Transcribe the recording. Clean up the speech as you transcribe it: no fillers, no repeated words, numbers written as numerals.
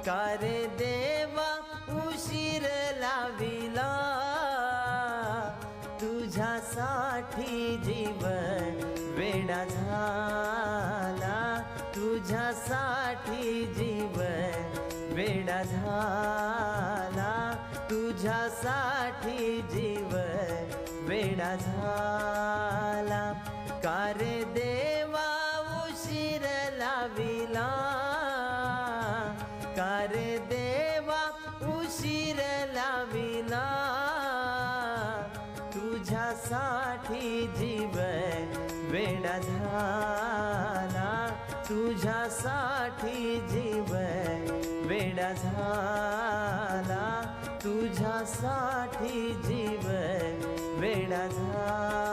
का रे देवा उशीर लाविला, तुझ्यासाठी जीवन वेडा झाला, तुझ्यासाठी जीवन वेडा झाला, तुझ्यासाठी जीवन वेडा झाला। का रे देवा उशीर लाविला, का रे देवा उशीर लाविला, तुझ्यासाठी जीवन वेडा झाला, तुझ्यासाठी जीवन वेडा झाला, तुझ्यासाठी जीवन वेडा झाला।